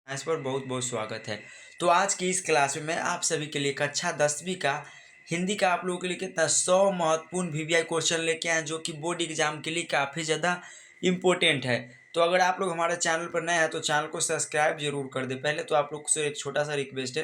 इस पर बहुत बहुत स्वागत है। तो आज की इस क्लास में मैं आप सभी के लिए कक्षा 10वीं का हिंदी का आप लोगों के लिए कितना 100 महत्वपूर्ण वीवीआई क्वेश्चन लेके आए जो कि बोर्ड एग्जाम के लिए काफ़ी ज़्यादा इम्पोर्टेंट है। तो अगर आप लोग हमारे चैनल पर नए हैं तो चैनल को सब्सक्राइब जरूर कर दें। पहले तो आप लोग से एक छोटा सा रिक्वेस्ट है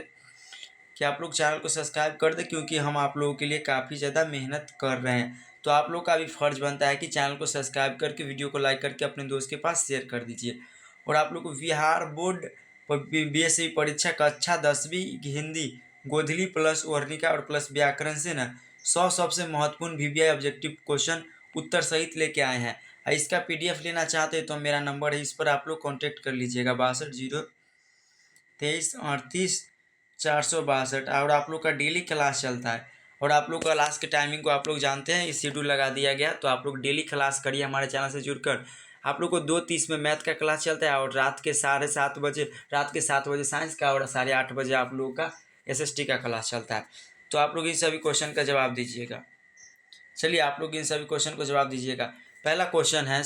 कि आप लोग चैनल को सब्सक्राइब कर दें, क्योंकि हम आप लोगों के लिए काफ़ी ज़्यादा मेहनत कर रहे हैं। तो आप लोग का भी फ़र्ज़ बनता है कि चैनल को सब्सक्राइब करके वीडियो को लाइक करके अपने दोस्त के पास शेयर कर दीजिए। और आप लोग को बिहार बोर्ड बीएससी परीक्षा कक्षा 10वीं हिंदी गोधली प्लस वर्णिका और प्लस व्याकरण से ना 100 सबसे महत्वपूर्ण वीवीआई ऑब्जेक्टिव क्वेश्चन उत्तर सहित लेके आए हैं। इसका पीडीएफ लेना चाहते हैं तो मेरा नंबर है, इस पर आप लोग कॉन्टेक्ट कर लीजिएगा 62 23 38 462। और आप लोग का डेली क्लास चलता है और आप लोग क्लास के टाइमिंग को आप लोग जानते हैं, इस शेड्यूल लगा दिया गया। तो आप लोग डेली क्लास करिए हमारे चैनल से जुड़कर। आप लोग को 2:30 में मैथ का क्लास चलता है और रात के 7:30 बजे साइंस का और 8:30 बजे आप लोगों का एसएसटी का क्लास चलता है। तो आप लोग इन सभी क्वेश्चन का जवाब दीजिएगा। चलिए आप लोग इन सभी क्वेश्चन को जवाब दीजिएगा। पहला क्वेश्चन है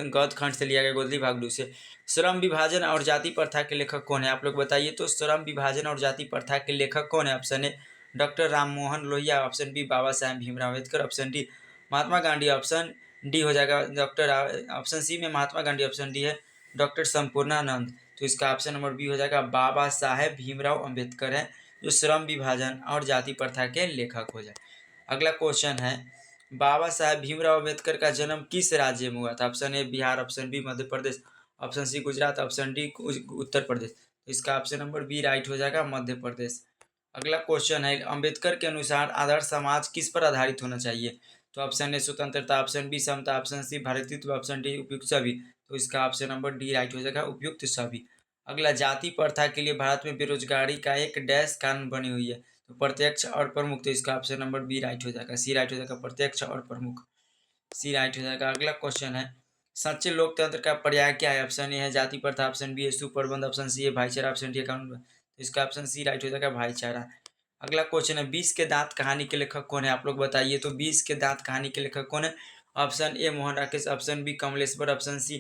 गद खंड से लिया गया, गोधली भागडू से। श्रम विभाजन और जाति प्रथा के लेखक कौन है? आप लोग बताइए। तो श्रम विभाजन और जाति प्रथा के लेखक कौन है? Option A doctor Ram Mohan Lohia, option B Baba Saheb Bhimrao Ambedkar, option D Mahatma Gandhi, option D हो जाएगा ऑप्शन सी में महात्मा गांधी, ऑप्शन डी है डॉक्टर संपूर्णानंद। तो इसका ऑप्शन नंबर बी हो जाएगा बाबा साहेब भीमराव अम्बेडकर है जो श्रम विभाजन और जाति प्रथा के लेखक हो जाए। अगला क्वेश्चन है बाबा साहेब भीमराव अम्बेडकर का जन्म किस राज्य में हुआ था? Option A Bihar, option B Madhya Pradesh, option C Gujarat, option D Uttar Pradesh. तो इसका ऑप्शन नंबर बी राइट हो जाएगा मध्य प्रदेश। अगला क्वेश्चन है अम्बेडकर के अनुसार आदर्श समाज किस पर आधारित होना चाहिए? तो ऑप्शन ए स्वतंत्रता, ऑप्शन बी समता, ऑप्शन सी भारतीयत्व, ऑप्शन डी उपयुक्त सभी। तो इसका ऑप्शन नंबर डी राइट हो जाएगा उपयुक्त सभी। अगला जाति प्रथा के लिए भारत में बेरोजगारी का एक डैश कारण बनी हुई है? तो प्रत्यक्ष और प्रमुख। तो इसका ऑप्शन नंबर बी राइट हो जाएगा, सी राइट हो जाएगा प्रत्यक्ष और प्रमुख, सी राइट हो जाएगा। अगला क्वेश्चन है सच्चे लोकतंत्र का पर्याय क्या है? ऑप्शन ए है जाति प्रथा, ऑप्शन बी है सुप्रबंध, ऑप्शन सी है भाईचारा, ऑप्शन डी है कानून। तो इसका ऑप्शन सी राइट हो जाएगा भाईचारा। अगला क्वेश्चन है 20 के दांत कहानी के लेखक कौन है? आप लोग बताइए। तो 20 के दांत कहानी के लेखक कौन है? Option A Mohan Rakesh, option B Kamleshwar, option C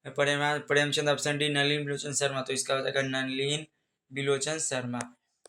Premchand, option D Nalin Bilochan Sharma. तो इसका हो जाएगा नलिन बिलोचन शर्मा।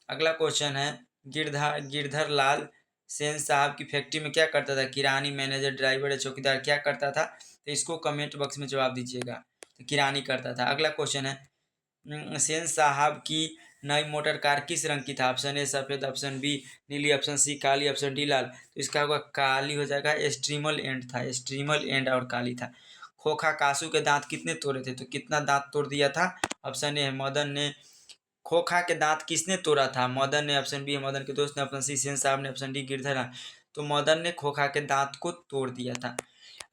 अगला क्वेश्चन है गिरधर लाल सेन साहब की फैक्ट्री में क्या करता था? किरानी, मैनेजर, ड्राइवर या चौकीदार क्या करता था? तो इसको कमेंट बॉक्स में जवाब दीजिएगा। तो किरानी करता था। अगला क्वेश्चन है सेन साहब की नई मोटर कार किस रंग की था? ऑप्शन ए सफ़ेद, ऑप्शन बी नीली, ऑप्शन सी काली, ऑप्शन डी लाल। तो इसका होगा काली हो जाएगा, स्ट्रीमल एंड था, स्ट्रीमल एंड और काली था। खोखा कासू के दांत कितने तोड़े थे? तो कितना दांत तोड़ दिया था? ऑप्शन ए है मदन ने। खोखा के दांत किसने तोड़ा था? मदन ने, ऑप्शन बी है मदन के दोस्त ने, ऑप्शन सी सेन साहब ने, ऑप्शन डी गिरधर ने। तो मदन ने खोखा के दांत को तोड़ दिया था।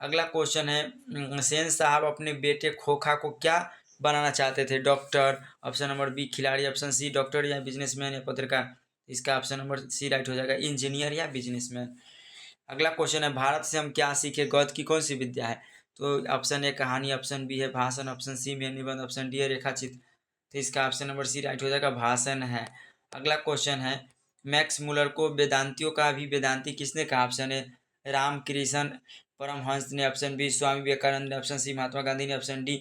अगला क्वेश्चन है सेन साहब अपने बेटे खोखा को क्या बनाना चाहते थे? डॉक्टर, ऑप्शन नंबर बी खिलाड़ी, ऑप्शन सी डॉक्टर या बिजनेसमैन या पत्रकार। इसका ऑप्शन नंबर सी राइट हो जाएगा इंजीनियर या बिजनेसमैन। अगला क्वेश्चन है भारत से हम क्या सीखे गद्य की कौन सी विद्या है? तो ऑप्शन ए कहानी, ऑप्शन बी है भाषण, ऑप्शन सी में निबंध, ऑप्शन डी है रेखाचित्र। तो इसका ऑप्शन नंबर सी राइट हो जाएगा भाषण है। अगला क्वेश्चन है मैक्स मुलर को वेदांतियों का भी वेदांती किसने कहा? ऑप्शन ए रामकृष्ण परमहंस ने, ऑप्शन बी स्वामी विवेकानंद ने, ऑप्शन सी महात्मा गांधी ने, ऑप्शन डी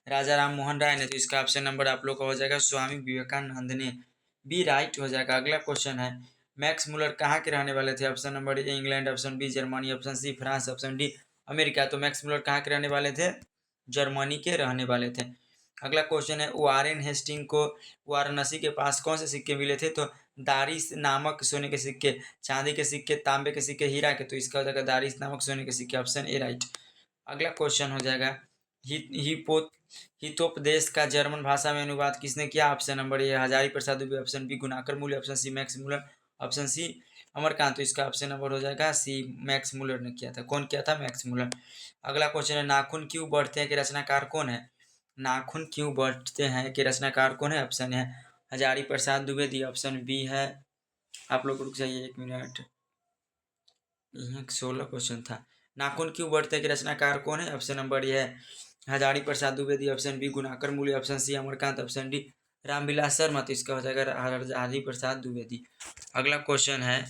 राजा राम मोहन राय ने। तो इसका ऑप्शन नंबर आप लोग का हो जाएगा स्वामी विवेकानंद ने, बी राइट हो जाएगा। अगला क्वेश्चन है मैक्स मुलर कहाँ के रहने वाले थे? Option number A England, option B Germany, option C France, option D America. तो मैक्स मुलर कहाँ के रहने वाले थे? जर्मनी के रहने वाले थे। अगला क्वेश्चन है वारेन हेस्टिंग को वाराणसी के पास कौन से सिक्के मिले थे? तो दारिस नामक सोने के सिक्के, चांदी के सिक्के, तांबे के सिक्के, हीरा के। तो इसका हो जाएगा दारिस नामक सोने के सिक्के, ऑप्शन ए राइट। अगला क्वेश्चन हो जाएगा हितोपदेश का जर्मन भाषा में अनुवाद किसने किया? Option number A Hazari Prasad Dubey, option B Gunakar मूल्य, option C Max Muller, option C Amarkant. तो इसका ऑप्शन नंबर हो जाएगा सी मैक्स मुलर ने किया था। कौन किया था? Max Muller. अगला क्वेश्चन है नाखून क्यों बढ़ते हैं कि रचनाकार कौन है? नाखून क्यों बढ़ते हैं कि रचनाकार कौन है? ऑप्शन है हजारी प्रसाद द्विवेदी, ऑप्शन बी है आप लोग रुक जाइए 1 मिनट, यहाँ 16 क्वेश्चन था। नाखून क्यों बढ़ते हैं कि रचनाकार कौन है? ऑप्शन नंबर ये है हजारी प्रसाद द्विवेदी, ऑप्शन बी गुणाकर मूल्य, option C Amarkant, option D Ramvilas Sharma. तो इसका हो जाएगा हजारी प्रसाद द्विवेदी। अगला क्वेश्चन है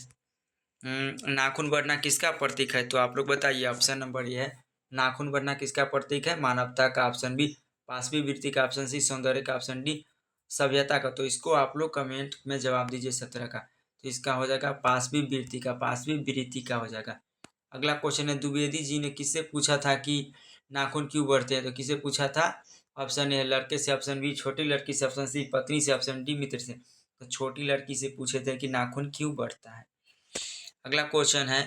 नाखून बढ़ना किसका प्रतीक है? तो आप लोग बताइए। ऑप्शन नंबर ये है नाखून बढ़ना किसका प्रतीक है? मानवता का, ऑप्शन बी पाशवी वृत्ति का, ऑप्शन सी सौंदर्य का, ऑप्शन डी सभ्यता का, तो इसको आप लोग कमेंट में जवाब दीजिए 17 का। तो इसका हो जाएगा पाशवी वृत्ति का, पाशवी वृत्ति का हो जाएगा। अगला क्वेश्चन है, द्विवेदी जी ने किससे पूछा था कि नाखून क्यों बढ़ते हैं? तो किससे पूछा था? ऑप्शन ए लड़के से, ऑप्शन बी छोटी लड़की से, ऑप्शन सी पत्नी से, ऑप्शन डी मित्र से। तो छोटी लड़की से पूछे थे कि नाखून क्यों बढ़ता है। अगला क्वेश्चन है,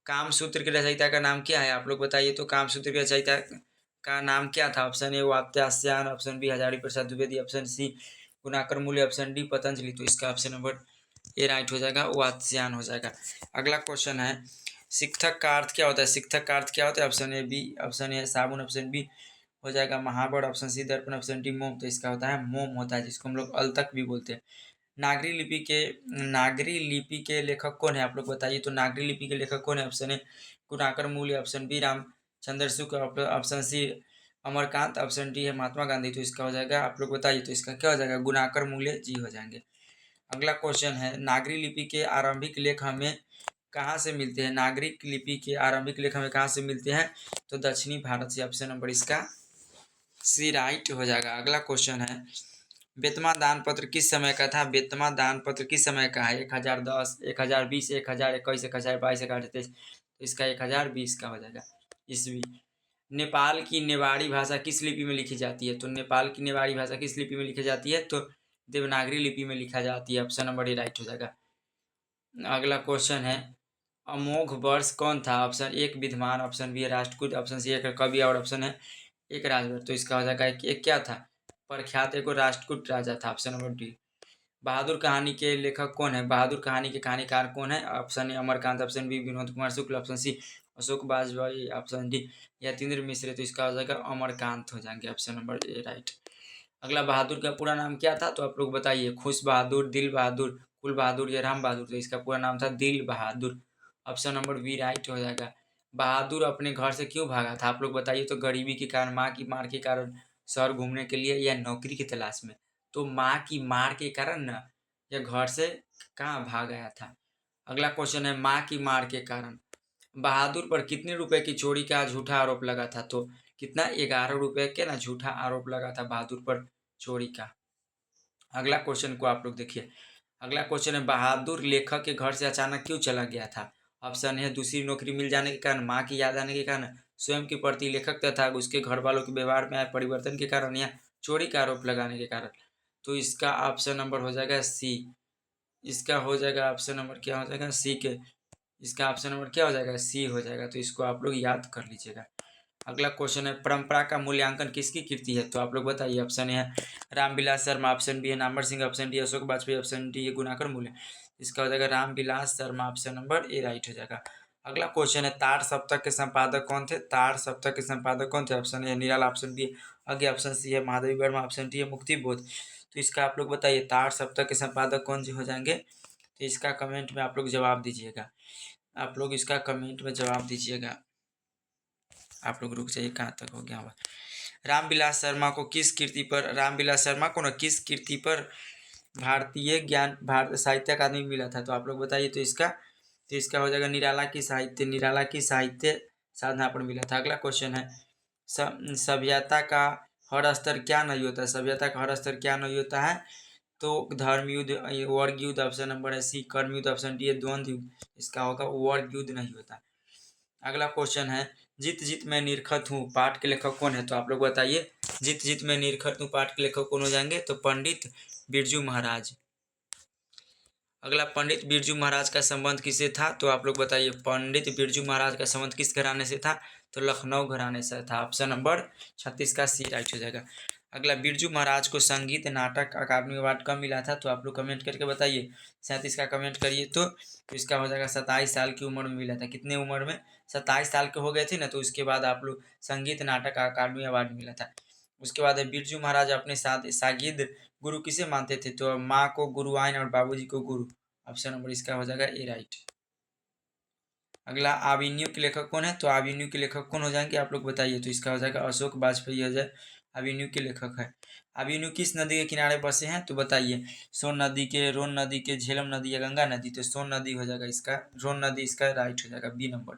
कामसूत्र के रचयिता का नाम क्या है? आप लोग बताइए। तो कामसूत्र के रचयिता का नाम क्या था? Option A Vatsyayan, option B Hazari Prasad Dwivedi, option C Gunakar मूल्य, ऑप्शन डी पतंजलि। तो इसका ऑप्शन नंबर ए राइट हो जाएगा, वात्स्यायन हो जाएगा। अगला क्वेश्चन है, शिक्षक का अर्थ क्या होता है? शिक्षक का अर्थ क्या होता है? Option A B, option A साबुन, ऑप्शन बी हो जाएगा महाबड़, ऑप्शन सी दर्पण, ऑप्शन डी मोम। तो इसका होता है मोम होता है, जिसको हम लोग अलतक भी बोलते हैं। नागरी लिपि के लेखक कौन है? आप लोग बताइए। तो नागरी लिपि के लेखक कौन है? ऑप्शन ए गुणाकर मूल्य, option B Ramchandra Shukla, option C Amarkant, option D है महात्मा गांधी। तो इसका हो जाएगा, आप लोग बताइए। तो इसका क्या हो जाएगा? गुणाकर मूल्य जी हो जाएंगे। अगला क्वेश्चन है, नागरी लिपि के आरंभिक लेख हमें कहाँ से मिलते हैं? नागरिक लिपि के आरंभिक लेख हमें कहाँ से मिलते हैं? तो दक्षिणी भारत से, ऑप्शन नंबर इसका सी राइट हो जाएगा। अगला क्वेश्चन है, बेतमा दान पत्र किस समय का था? बेतमा दान पत्र किस समय का है? 1010, 1020, 1021, 1022, 1023। तो इसका 1020 का हो जाएगा ईस्वी। नेपाल की नेवाड़ी भाषा किस लिपि में लिखी जाती है? तो नेपाल की नेवाड़ी भाषा किस लिपि में लिखी जाती है? तो देवनागरी लिपि में लिखा जाती है, ऑप्शन नंबर ए राइट हो जाएगा। अगला क्वेश्चन है, अमोघ वर्ष कौन था? ऑप्शन एक विद्यमान, option B Rashtrakut, option C एक कवि और ऑप्शन है एक राजभर। तो इसका हो जाएगा एक क्या था? प्रख्यात एक राष्ट्रकूट राजा था, ऑप्शन नंबर डी। बहादुर कहानी के लेखक कौन है? बहादुर कहानी के कहानीकार कौन है? Option A Amarkant, option B Vinod Kumar Shukla, option C Ashok Bajpai, option D Yatindra Mishra. तो इसका हो जाएगा अमरकांत हो जाएंगे, ऑप्शन नंबर ए राइट। अगला, बहादुर का पूरा नाम क्या था? तो आप लोग बताइए। खुश बहादुर, दिल बहादुर, कुल बहादुर या राम बहादुर। तो इसका पूरा नाम था दिल बहादुर, ऑप्शन नंबर बी राइट हो जाएगा। बहादुर अपने घर से क्यों भागा था? आप लोग बताइए। तो गरीबी के कारण, माँ की मार के कारण, शहर घूमने के लिए, या नौकरी की तलाश में। तो माँ की मार के कारण ना, या घर से कहाँ भाग गया था। अगला क्वेश्चन है, माँ की मार के कारण बहादुर पर कितने रुपए की चोरी का झूठा आरोप लगा था? तो कितना? 11 रुपए के ना झूठा आरोप लगा था बहादुर पर चोरी का। अगला क्वेश्चन को आप लोग देखिए। अगला क्वेश्चन है, बहादुर लेखक के घर से अचानक क्यों चला गया था? ऑप्शन है दूसरी नौकरी मिल जाने के कारण, माँ की याद आने के कारण, स्वयं के प्रति लेखक तथा उसके घर वालों के व्यवहार में आए परिवर्तन के कारण, या चोरी का आरोप लगाने के कारण। तो इसका ऑप्शन नंबर हो जाएगा सी। इसका हो जाएगा ऑप्शन नंबर क्या हो जाएगा? सी के। इसका ऑप्शन नंबर क्या हो जाएगा? सी हो जाएगा। तो इसको आप लोग याद कर लीजिएगा। अगला क्वेश्चन है, परंपरा का मूल्यांकन किसकी कृति है? तो आप लोग बताइए। ऑप्शन है रामविलास शर्मा, ऑप्शन बी है Namvar Singh, option D Ashok Bajpai, option D है गुणाकर मूल्य। इसका हो जाएगा Ramvilas Sharma, option number A right हो जाएगा। अगला क्वेश्चन है, तार सप्तक के संपादक कौन थे? तार सप्तक के संपादक कौन थे? Option A Nirala, option B आगे, ऑप्शन सी है महादेवी वर्मा, ऑप्शन डी है मुक्ति बोध। तो इसका आप लोग बताइए, तार सप्तक के संपादक कौन से हो जाएंगे? तो इसका कमेंट में आप लोग जवाब दीजिएगा। आप लोग इसका कमेंट में जवाब दीजिएगा। आप लोग रुक जाइए, कहाँ तक हो गया हुआ? रामविलास शर्मा को किस कृति पर, रामविलास शर्मा को ना किस कृति पर भारतीय ज्ञान भारत साहित्य अकादमी मिला था? तो आप लोग बताइए। तो इसका हो जाएगा निराला की साहित्य, निराला की साहित्य साधना पर मिला था। अगला क्वेश्चन है, सभ्यता का हर स्तर क्या नहीं होता? सभ्यता का हर स्तर क्या नहीं होता है? तो धर्म युद्ध, वर्ग युद्ध, ऑप्शन नंबर है सी कर्म युद्ध, ऑप्शन डी है द्वंद्व युद्ध। इसका होगा वर्ग युद्ध नहीं होता। अगला क्वेश्चन है, जित जित मैं निरखत हूँ पाठ के लेखक कौन है? तो आप लोग बताइए। जित जित मैं निरखत हूँ पाठ के लेखक कौन हो जाएंगे? तो पंडित बिरजू महाराज। अगला, पंडित बिरजू महाराज का संबंध किससे था? तो आप लोग बताइए। पंडित बिरजू महाराज का संबंध किस घराने से था? तो लखनऊ घराने से था, ऑप्शन नंबर 36 का सी राइट हो जाएगा। अगला, बिरजू महाराज को संगीत नाटक अकादमी अवार्ड कब मिला था? तो आप लोग कमेंट करके बताइए। 37 का कमेंट करिए। तो इसका हो जाएगा 27 साल की उम्र में मिला था। कितने उम्र में? 27 साल के हो गए थे ना, तो उसके बाद आप लोग संगीत नाटक अकादमी अवार्ड मिला था। उसके बाद है, बिरजू महाराज अपने साथ शागिर्द गुरु किसे मानते थे? तो माँ को गुरु आइन और बाबूजी को गुरु। ऑप्शन नंबर इसका हो जाएगा ए राइट। अगला, आविन्यू के लेखक कौन है? तो आविन्यू के लेखक कौन हो जाएंगे? आप लोग बताइए। तो इसका हो जाएगा अशोक बाजपेयी हो जाए, आविन्यू के लेखक है। आविन्यू किस नदी के किनारे बसे हैं? तो बताइए। सोन नदी के, रोन नदी के, झेलम नदी या गंगा नदी? तो सोन नदी हो जाएगा इसका, रोन नदी इसका राइट हो जाएगा, बी नंबर।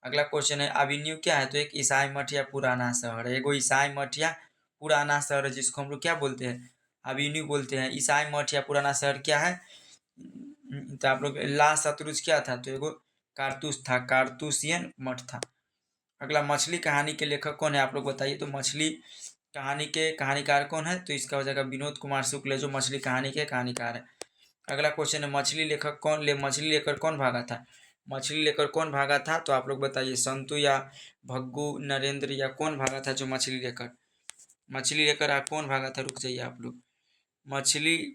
अगला क्वेश्चन है, आविन्यू क्या है? तो एक ईसाई मठ या पुराना शहर है। एगो ईसाई मठ या पुराना शहर है, जिसको हम लोग क्या बोलते हैं? अभिन्यू बोलते हैं। ईसाई मठ या पुराना शहर क्या है? तो आप लोग ला सतरुज क्या था? तो एगो कारतूस था, कारतूसियन मठ था। अगला, मछली कहानी के लेखक कौन है? आप लोग बताइए। तो मछली कहानी के कहानीकार कौन है? तो इसका हो जाएगा विनोद कुमार शुक्ल है, जो मछली कहानी के कहानीकार है। अगला क्वेश्चन है, मछली लेखक कौन मछली लेकर कौन भागा था? मछली लेकर कौन भागा था? तो आप लोग बताइए, संतु या भग्गू, नरेंद्र या कौन भागा था जो मछली लेकर? मछली लेकर कौन भागा था? रुक जाइए आप लोग। मछली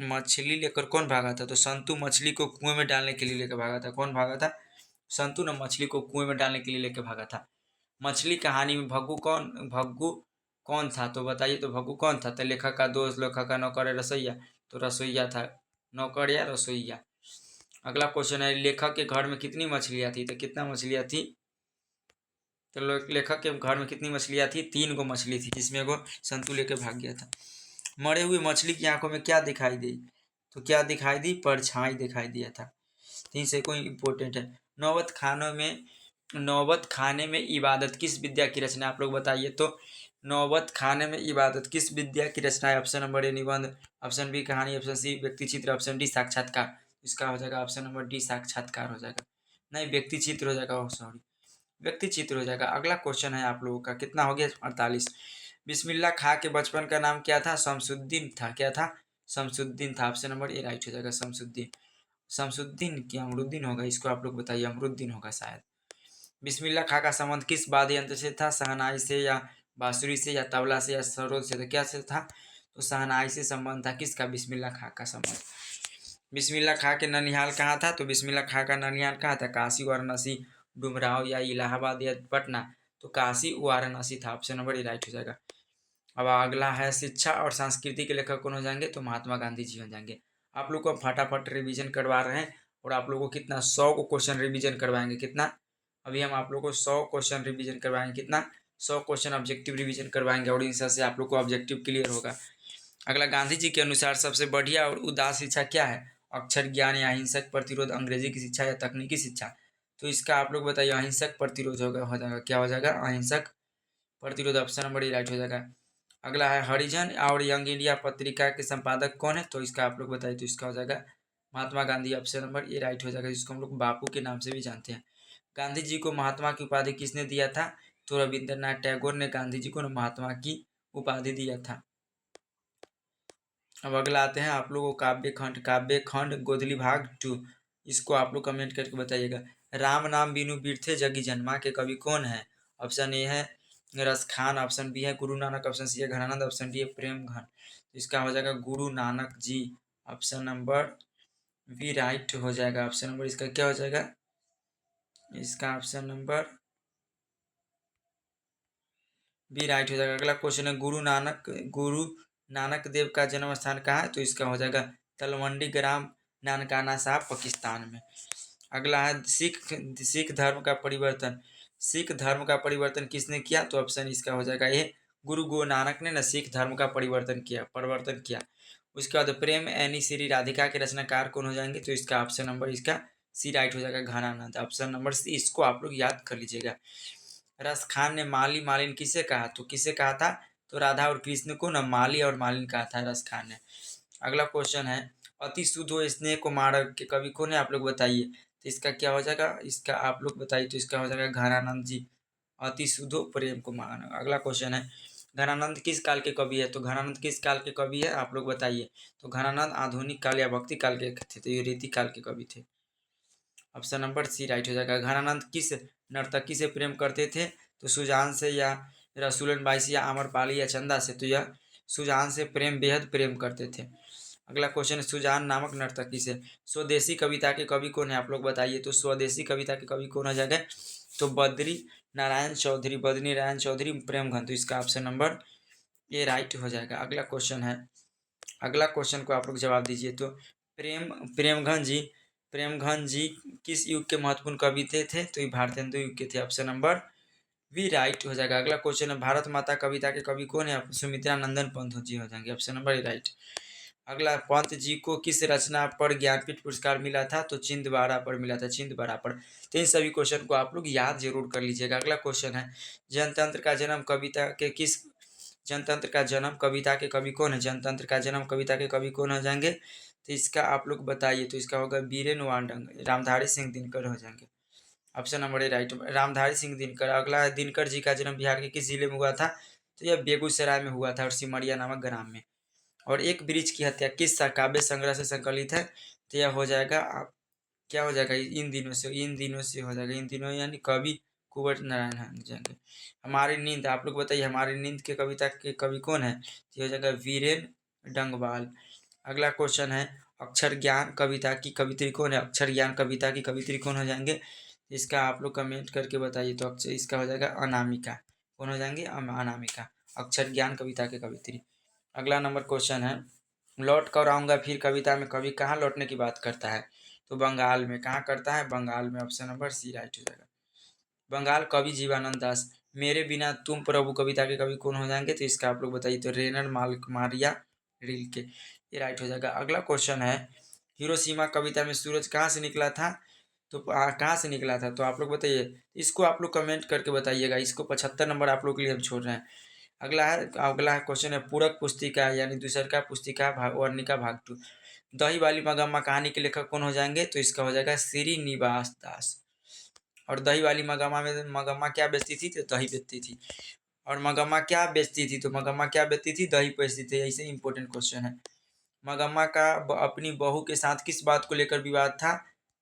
मछली लेकर कौन भागा था? तो संतु मछली को कुएं में डालने के लिए लेकर भागा था। कौन भागा था? संतु ने मछली को कुएं में डालने के लिए लेकर भागा था। मछली कहानी में भग्गू कौन था? तो बताइए, तो भग्गू कौन था? तो लेखक का दोस्त, लेखक का नौकर है, रसोईया। तो रसोईया था, नौकर या रसोईया। अगला क्वेश्चन है, लेखक के घर में कितनी मछलियाँ थी? तो कितना मछलियाँ थी? तो लेखक के घर में कितनी मछलियाँ थी? 3 गो मछली थी, जिसमें एगो संतु लेके भाग गया था। मरे हुए मछली की आंखों में क्या दिखाई दी? तो क्या दिखाई दी? परछाई दिखाई दिया था। 3 से कोई इंपॉर्टेंट है। नौबत खाने में इबादत किस विद्या की रचना? आप लोग बताइए। तो नौबत खाने में इबादत किस विद्या की रचना है? ऑप्शन नंबर ए निबंध, ऑप्शन बी कहानी, ऑप्शन सी व्यक्ति चित्र, ऑप्शन डी साक्षात्कार। इसका हो जाएगा ऑप्शन नंबर डी साक्षात्कार हो जाएगा। नहीं, व्यक्ति चित्र हो जाएगा, सॉरी, व्यक्ति चित्र हो जाएगा। अगला क्वेश्चन है आप लोगों का, कितना हो गया? 48। बिस्मिल्लाह खां के बचपन का नाम क्या था? शमसुद्दीन था। क्या था? शमसुद्दीन था। ऑप्शन नंबर ए राइट हो जाएगा, शमसुद्दीन। शमसुद्दीन क्या अमरुद्दीन होगा? इसको आप लोग बताइए, अमरुद्दीन होगा शायद। बिस्मिल्लाह खां का संबंध किस वाद्य यंत्र से था? शहनाई से या बांसुरी से या तबला से या सरोद से? तो क्या से था? तो शहनाई से संबंध था किसका? बिस्मिल्लाह खां का संबंध। बिस्मिल्लाह खां के ननिहाल कहाँ था? तो बिस्मिल्लाह खां का ननिहाल कहाँ था? काशी, वाराणसी, डुमराव या इलाहाबाद या पटना? तो काशी वाराणसी था। ऑप्शन नंबर ए राइट हो जाएगा। अब अगला है, शिक्षा और संस्कृति के लेखक कौन हो जाएंगे? तो महात्मा गांधी जी हो जाएंगे। आप लोग को फटाफट रिवीजन करवा रहे हैं, और आप लोगों को कितना 100 को क्वेश्चन रिवीजन करवाएंगे। कितना? अभी हम आप लोग को 100 क्वेश्चन रिवीजन करवाएंगे। कितना? 100 क्वेश्चन ऑब्जेक्टिव रिवीजन करवाएंगे, और इनसे से आप लोग को ऑब्जेक्टिव क्लियर होगा। अगला, गांधी जी के अनुसार सबसे बढ़िया और उदार शिक्षा क्या है? अक्षर ज्ञान या अहिंसक प्रतिरोध, अंग्रेजी की शिक्षा या तकनीकी शिक्षा? तो इसका आप लोग बताइए, अहिंसक प्रतिरोध होगा, हो जाएगा। क्या हो जाएगा? अहिंसक प्रतिरोध। ऑप्शन नंबर ए राइट हो जाएगा। अगला है, हरिजन और यंग इंडिया पत्रिका के संपादक कौन है? तो इसका आप लोग बताइए। तो इसका हो जाएगा Mahatma Gandhi. Option number A right हो जाएगा, जिसको हम लोग बापू के नाम से भी जानते हैं। गांधी जी को महात्मा की उपाधि किसने दिया था? तो रविंद्रनाथ टैगोर ने गांधी जी को महात्मा की उपाधि दिया था। अब अगला आते हैं आप लोगों को काव्य खंड गोधली भाग 2। इसको आप लोग कमेंट करके बताइएगा। राम नाम बिनु बिरथे जगी जन्मा के कवि कौन है? ऑप्शन ए है रस खान, ऑप्शन बी है गुरु नानक, ऑप्शन सी है घनानंद, ऑप्शन डी है प्रेम घन। इसका हो जाएगा Guru Nanak ji. Option number B right हो जाएगा। ऑप्शन नंबर इसका क्या हो जाएगा? इसका ऑप्शन नंबर बी राइट हो जाएगा। अगला क्वेश्चन है, गुरु नानक देव का जन्म स्थान कहाँ है? तो इसका हो जाएगा तलवंडी ग्राम, नानकाना साहब, पाकिस्तान में। अगला है, सिख धर्म का परिवर्तन किसने किया? तो ऑप्शन इसका हो जाएगा ये गुरु नानक ने ना सिख धर्म का परिवर्तन किया। उसके बाद प्रेम एनी श्री राधिका के रचनाकार कौन हो जाएंगे? तो इसका ऑप्शन नंबर इसका सी राइट हो जाएगा, घनानंद। ऑप्शन नंबर सी, इसको आप लोग याद कर लीजिएगा। रस खान ने माली मालिन किसे कहा? तो किसे कहा था? तो राधा और कृष्ण को ना माली और मालिन कहा था रस खान ने। अगला क्वेश्चन है, अति शुद्ध स्नेह को मारक के कवि कौन है? आप लोग बताइए। तो इसका क्या हो जाएगा? इसका आप लोग बताइए। तो इसका हो जाएगा घनानंद जी। अति शुद्धो प्रेम को मारक। अगला क्वेश्चन है, घनानंद किस काल के कवि है? तो घनानंद किस काल के कवि है? आप लोग बताइए। तो घनानंद आधुनिक काल या भक्ति काल के थे? तो ये रीति काल के कवि थे। ऑप्शन नंबर सी राइट हो जाएगा। घनानंद किस नर्तकी से प्रेम करते थे? तो सुजान से या रसूलन बाई से या आम्रपाली या चंदा से? तो यह सुजान से बेहद प्रेम करते थे। अगला क्वेश्चन है, सुजान नामक नर्तकी से। स्वदेशी कविता के कवि कौन है? आप लोग बताइए। तो स्वदेशी कविता के कवि कौन हो जाएगा? तो बद्री नारायण चौधरी प्रेम घन। तो इसका ऑप्शन नंबर ये राइट हो जाएगा। अगला क्वेश्चन है, अगला क्वेश्चन को आप लोग जवाब दीजिए। तो प्रेमघन जी किस युग के महत्वपूर्ण कवि थे? तो ये भारतेंदु युग के थे। ऑप्शन नंबर वी राइट हो जाएगा। अगला क्वेश्चन है, भारत माता कविता के कवि कौन है? सुमित्रा नंदन पंत जी हो जाएंगे। Option number A right. अगला, पंत जी को किस रचना पर ज्ञानपीठ पुरस्कार मिला था? तो छिंदवाड़ा पर मिला था, छिंदवाड़ा पर। तो इन सभी क्वेश्चन को आप लोग याद जरूर कर लीजिएगा। अगला क्वेश्चन है, जनतंत्र का जन्म कविता के किस जनतंत्र का जन्म कविता के कवि कौन है? जनतंत्र का जन्म कविता के कवि कौन हो जाएंगे? तो इसका आप लोग बताइए। तो इसका होगा बीरेन वांडंग, रामधारी सिंह दिनकर हो जाएंगे। Option number A right, Ramdhari Singh Dinkar. अगला है दिनकर जी का जन्म बिहार के किस जिले में हुआ था? तो यह बेगूसराय में हुआ था और सिमरिया नामक ग्राम में। और एक ब्रिज की हत्या किस काव्य संग्रह से संकलित है? तो यह हो जाएगा आप क्या हो जाएगा? इन दिनों से हो जाएगा। इन दिनों यानी कवि कुंवर नारायण हो जाएंगे। हमारी नींद, आप लोग बताइए हमारी नींद के कविता के कवि कौन है? तो हो जाएगा वीरेन डंगवाल। अगला क्वेश्चन है अक्षर ज्ञान कविता की कवित्री कौन है? अक्षर ज्ञान कविता की कवित्री कौन हो जाएंगे? इसका आप लोग कमेंट करके बताइए। तो अक्षर इसका हो जाएगा अनामिका। कौन हो जाएंगे? अनामिका, अक्षर ज्ञान कविता के कवित्री। अगला नंबर क्वेश्चन है लौट कर आऊँगा फिर कविता में कवि कहाँ लौटने की बात करता है? तो बंगाल में। कहाँ करता है? बंगाल में। ऑप्शन नंबर सी राइट हो जाएगा। बंगाल कवि जीवानंद दास। मेरे बिना तुम प्रभु कविता के कवि कौन हो जाएंगे? तो इसका आप लोग बताइए। तो रेनर मारिया रिल्के, ये राइट हो जाएगा। अगला क्वेश्चन है हिरोशिमा कविता में सूरज कहाँ से निकला था? तो कहाँ से निकला था? तो आप लोग बताइए। इसको आप लोग कमेंट करके बताइएगा। इसको 75 नंबर आप लोग के लिए हम छोड़ रहे हैं। अगला क्वेश्चन है पूरक पुस्तिका यानी दूसरका पुस्तिका वर्णिका भाग 2। दही वाली मगम्मा कहानी के लेखक कौन हो जाएंगे? तो इसका हो जाएगा श्रीनिवास दास। और दही वाली मगम्मा में मगम्मा क्या बेचती थी? तो दही बेचती थी। और मगम्मा क्या बेचती थी? तो मगम्मा क्या बेचती थी? दही बेचती थी। ऐसे इंपॉर्टेंट क्वेश्चन है। मगम्मा का अपनी बहू के साथ किस बात को लेकर विवाद था?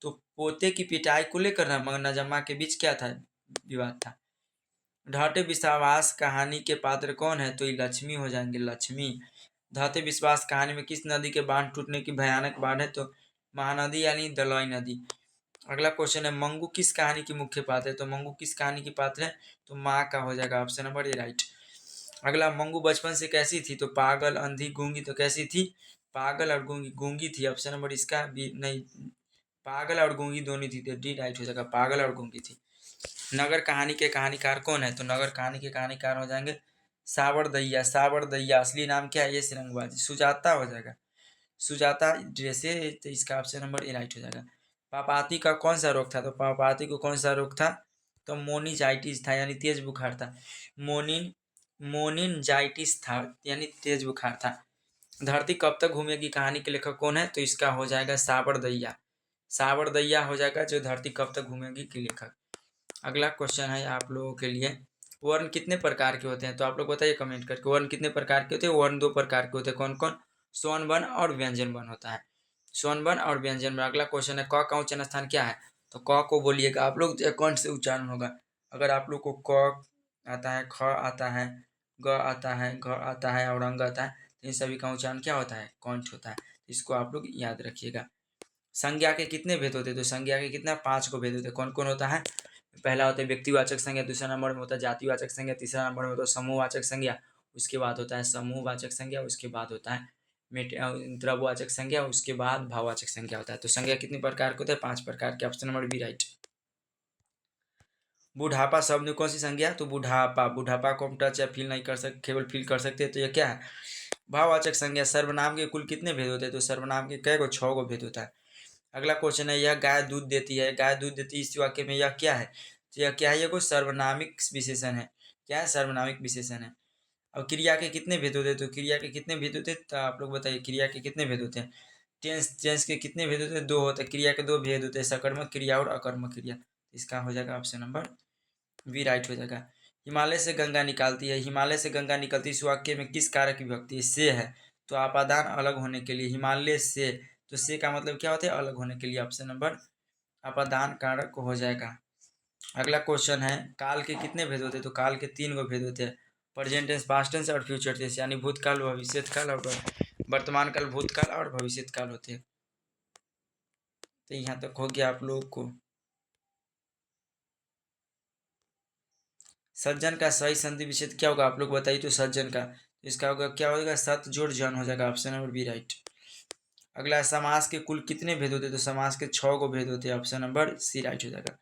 तो पोते की पिटाई को लेकर ना नजम्मा के बीच क्या था? विवाद था। ढाटे विश्वास कहानी के पात्र कौन है? तो ये लक्ष्मी हो जाएंगे, लक्ष्मी। ढाटे विश्वास कहानी में किस नदी के बांध टूटने की भयानक बाढ़ है? तो महानदी यानी दलई नदी। अगला क्वेश्चन है मंगू किस कहानी की मुख्य पात्र है? तो मंगू किस कहानी की पात्र है? तो माँ का हो जाएगा। Option number A right. अगला मंगू बचपन से कैसी थी? तो पागल, अंधी, गूंगी। तो कैसी थी? पागल और गूंगी। गूंगी थी। ऑप्शन नंबर इसका बी नहीं, पागल और गूंगी दोनों थी। तो डी राइट हो जाएगा, पागल और गूंगी थी। नगर कहानी के कहानीकार कौन है? तो नगर कहानी के कहानीकार हो जाएंगे सावरदैया। सावरदैया असली नाम क्या है? ये सिरंगबाजी। सुजाता हो जाएगा, सुजाता जैसे। तो इसका ऑप्शन नंबर ए राइट हो जाएगा। पापाती का कौन सा रोग था? तो पापाती को कौन सा रोग था? तो मोनिजाइटिस था यानी तेज बुखार था। मोनिनजाइटिस था यानी तेज बुखार था। धरती कब तक घूमेगी कहानी के लेखक कौन है? तो इसका हो जाएगा सावरदैया। सावरदैया हो जाएगा जो धरती कब तक घूमेगी के लेखक। अगला क्वेश्चन है आप लोगों के लिए वर्ण कितने प्रकार के होते हैं? तो आप लोग बताइए कमेंट करके वर्ण कितने प्रकार के होते हैं? वर्ण 2 प्रकार के होते हैं। कौन कौन? स्वर्ण वर्ण और व्यंजन वर्ण होता है। स्वर्ण वर्ण और व्यंजन वर्ण। अगला क्वेश्चन है क का उच्चारण स्थान क्या है? तो क को बोलिएगा आप लोग कौन से उच्चारण होगा। अगर आप लोग को क आता है, ख आता है, ग आता है, घ आता है और अंग आता है तो इन सभी का उच्चारण क्या होता है? कंठ होता है। इसको आप लोग याद रखिएगा। संज्ञा के कितने भेद होते हैं? तो संज्ञा के कितना? 5 को भेद होते हैं। कौन कौन होता है? पहला होता है व्यक्तिवाचक संज्ञा, दूसरा नंबर में होता है जातिवाचक संज्ञा, तीसरा नंबर में होता है समूहवाचक संज्ञा, उसके बाद होता है समूहवाचक संज्ञा, उसके बाद होता है द्रव्यवाचक संज्ञा, उसके बाद भाववाचक संज्ञा होता है। तो संज्ञा कितने प्रकार के होते हैं? 5 प्रकार के। Option number B right. बुढ़ापा शब्द में कौन सी संज्ञा? तो बुढ़ापा। बुढ़ापा को हम टच या फील नहीं कर सकते, केवल फील कर सकते हैं। तो ये क्या है? भाववाचक संज्ञा। सर्वनाम के कुल कितने भेद होते हैं? तो सर्वनाम के कै को 6 को भेद होता है। अगला क्वेश्चन है यह गाय दूध देती है। गाय दूध देती है इस वाक्य में यह क्या है? तो यह क्या है? ये कोई सर्वनामिक विशेषण है। क्या है? सर्वनामिक विशेषण है। अब क्रिया के कितने भेद होते हैं? तो क्रिया के कितने भेद होते हैं? तो आप लोग बताइए क्रिया के कितने भेद होते हैं? टेंस के कितने भेद होते हैं? 2 होते हैं। क्रिया के 2 भेद होते हैं, सकर्मक क्रिया और अकर्मक क्रिया। इसका हो जाएगा ऑप्शन नंबर बी राइट हो जाएगा। हिमालय से गंगा निकालती है। हिमालय से गंगा निकलती इस वाक्य में किस कारक की विभक्ति से है? तो आपादान अलग होने के लिए। हिमालय से, तो से का मतलब क्या होता है? अलग होने के लिए। ऑप्शन नंबर अपादान कारक हो जाएगा। अगला क्वेश्चन है काल के कितने भेद होते हैं? तो काल के 3 गो भेद होते हैं, प्रेजेंट टेंस, पास्ट टेंस और फ्यूचर टेंस यानी भूतकाल, भविष्यकाल और वर्तमान काल, भूतकाल और भविष्यकाल होते हैं। तो यहाँ तक हो गया आप लोगों को। सज्जन का सही संधि विच्छेद क्या होगा? आप लोग बताइए। तो सज्जन का इसका होगा क्या होगा? सत जोड़ जन हो जाएगा। Option number B right. अगला समास के कुल कितने भेद होते हैं? तो समास के 6 को भेद होते हैं। ऑप्शन नंबर सी राइट हो जाएगा।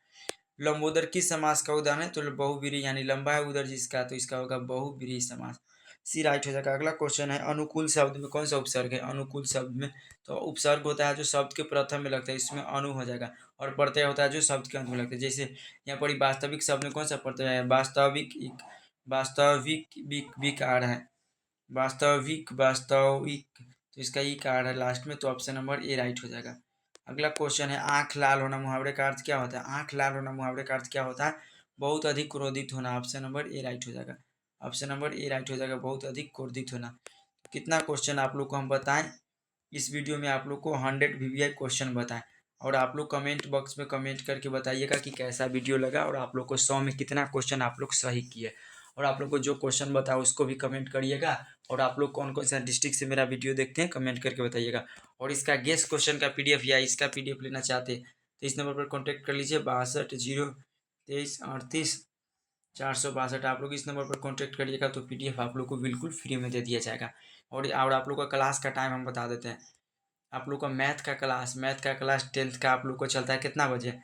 लंबोदर किस समास का उदाहरण है? तो बहुब्रीहि यानी लंबा है उदर जिसका, तो इसका होगा बहुब्रीहि समास। सी राइट हो जाएगा। अगला क्वेश्चन है अनुकूल शब्द में कौन सा उपसर्ग है? अनुकूल शब्द में तो उपसर्ग होता है जो शब्द के प्रथम में लगता है, इसमें अनु हो जाएगा। और प्रत्यय होता है जो शब्द के अंत में लगता है। जैसे यहाँ पर वास्तविक शब्द में कौन सा प्रत्यय है? वास्तविक, वास्तविक विक विकार है। वास्तविक, वास्तविक, तो इसका ई का आर है लास्ट में, तो ऑप्शन नंबर ए राइट हो जाएगा। अगला क्वेश्चन है, आंख लाल होना मुहावरे का अर्थ क्या होता है? आंख लाल होना मुहावरे का अर्थ क्या होता है? बहुत अधिक क्रोधित होना। ऑप्शन नंबर ए राइट हो जाएगा। ऑप्शन नंबर ए राइट हो जाएगा, बहुत अधिक क्रोधित होना। कितना क्वेश्चन आप लोग को हम बताएं इस वीडियो में? आप लोग को 100 वीवीआई क्वेश्चन बताएं, और आप लोग कमेंट बॉक्स में कमेंट करके बताइएगा कि कैसा वीडियो लगा, और आप लोग को 100 में कितना क्वेश्चन आप लोग सही किए। और आप लोग को जो क्वेश्चन बताया उसको भी कमेंट करिएगा, और आप लोग कौन कौन सा डिस्ट्रिक्ट से मेरा वीडियो देखते हैं कमेंट करके बताइएगा। और इसका गेस्ट क्वेश्चन का पीडीएफ या इसका पीडीएफ लेना चाहते हैं तो इस नंबर पर कॉन्टैक्ट कर लीजिए, 62 023 38 462। आप लोग इस नंबर पर कॉन्टैक्ट करिएगा तो पीडीएफ आप लोग को बिल्कुल फ्री में दे दिया जाएगा। और आप लोग का क्लास का टाइम हम बता देते हैं। आप लोग का मैथ का क्लास 10th का आप लोग को चलता है कितना बजे?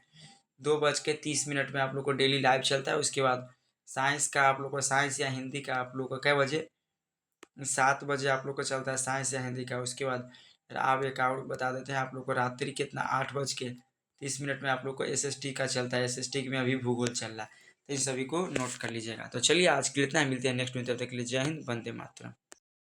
2:30 में आप लोग को डेली लाइव चलता है। उसके बाद साइंस का आप लोग को, साइंस या हिंदी का आप लोग को कै बजे? 7 बजे आप लोग को चलता है साइंस या हिंदी का। उसके बाद आप एक और बता देते हैं आप लोग को, रात्रि कितना, 8:30 में आप लोग को एसएसटी का चलता है। एसएसटी में अभी भूगोल चल रहा है, तो इन सभी को नोट कर लीजिएगा। तो चलिए आज के लिए इतना ही, मिलते हैं नेक्स्ट में, तब तक के लिए जय हिंद, वंदे मातरम।